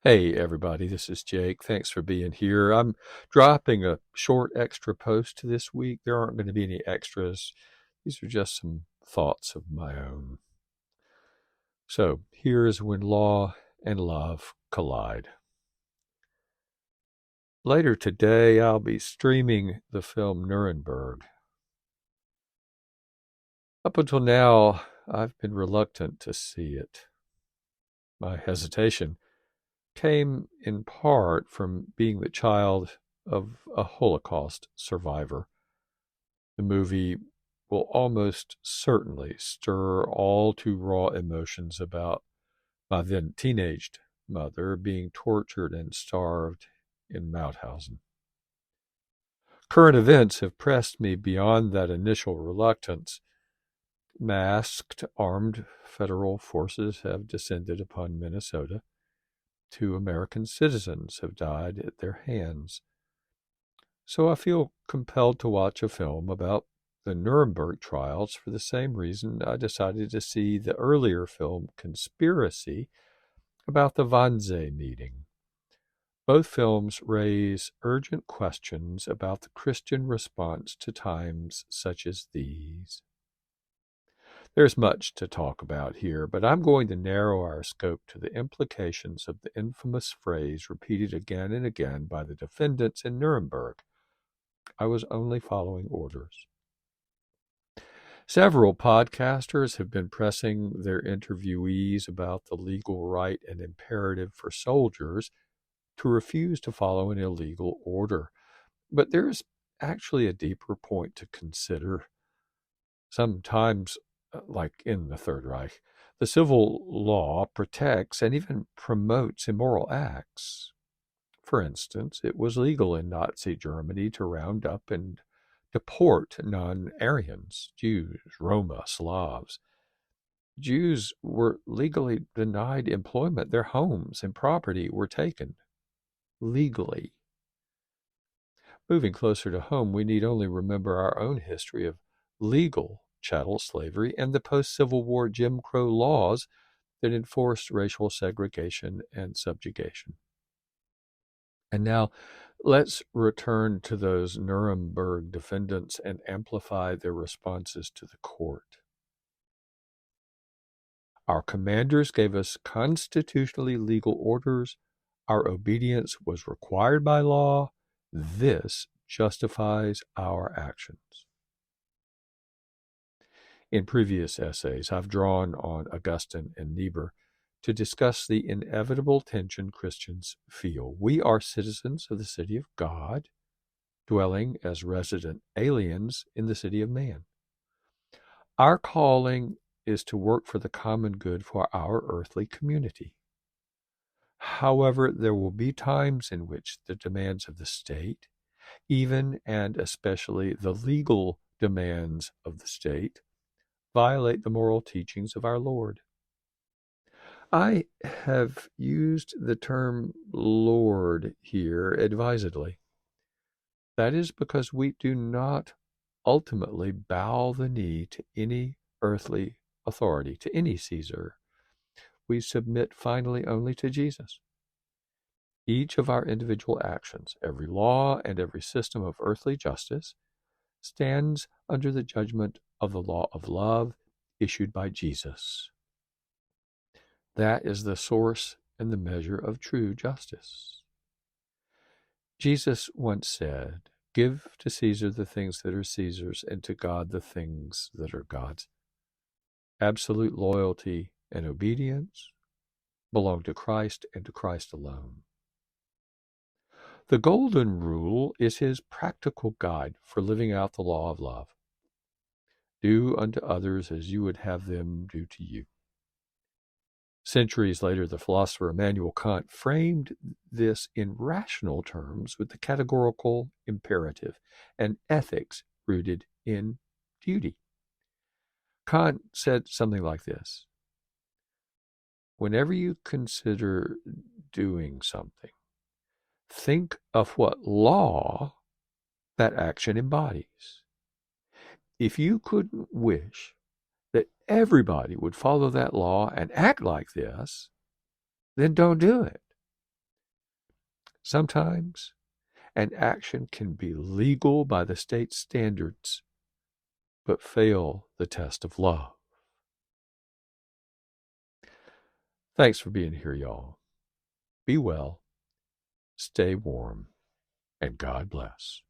Hey everybody, this is Jake. Thanks for being here. I'm dropping a short extra post this week. There aren't going to be any extras. These are just some thoughts of my own. So, here is when law and love collide. Later today, I'll be streaming the film Nuremberg. Up until now, I've been reluctant to see it. My hesitation came in part from being the child of a Holocaust survivor. The movie will almost certainly stir all too raw emotions about my then teenaged mother being tortured and starved in Mauthausen. Current events have pressed me beyond that initial reluctance. Masked, armed federal forces have descended upon Minnesota. 2 American citizens have died at their hands. So I feel compelled to watch a film about the Nuremberg Trials for the same reason I decided to see the earlier film Conspiracy about the Wannsee meeting. Both films raise urgent questions about the Christian response to times such as these. There's much to talk about here, but I'm going to narrow our scope to the implications of the infamous phrase repeated again and again by the defendants in Nuremberg. I was only following orders. Several podcasters have been pressing their interviewees about the legal right and imperative for soldiers to refuse to follow an illegal order. But there's actually a deeper point to consider. Sometimes, like in the Third Reich, the civil law protects and even promotes immoral acts. For instance, it was legal in Nazi Germany to round up and deport non-Aryans, Jews, Roma, Slavs. Jews were legally denied employment. Their homes and property were taken legally. Moving closer to home, we need only remember our own history of legal chattel slavery and the post-Civil War Jim Crow laws that enforced racial segregation and subjugation. And now let's return to those Nuremberg defendants and amplify their responses to the court. Our commanders gave us constitutionally legal orders. Our obedience was required by law. This justifies our actions. In previous essays, I've drawn on Augustine and Niebuhr to discuss the inevitable tension Christians feel. We are citizens of the city of God, dwelling as resident aliens in the city of man. Our calling is to work for the common good for our earthly community. However, there will be times in which the demands of the state, even and especially the legal demands of the state, violate the moral teachings of our Lord. I have used the term Lord here advisedly. That is because we do not ultimately bow the knee to any earthly authority, to any Caesar. We submit finally only to Jesus. Each of our individual actions, every law and every system of earthly justice, stands under the judgment of the law of love issued by Jesus. That is the source and the measure of true justice. Jesus once said, "Give to Caesar the things that are Caesar's, and to God the things that are God's." Absolute loyalty and obedience belong to Christ and to Christ alone. The Golden Rule is his practical guide for living out the law of love. Do unto others as you would have them do to you. Centuries later, the philosopher Immanuel Kant framed this in rational terms with the categorical imperative and ethics rooted in duty. Kant said something like this: whenever you consider doing something, think of what law that action embodies. If you couldn't wish that everybody would follow that law and act like this, then don't do it. Sometimes an action can be legal by the state standards, but fail the test of love. Thanks for being here, y'all. Be well, stay warm, and God bless.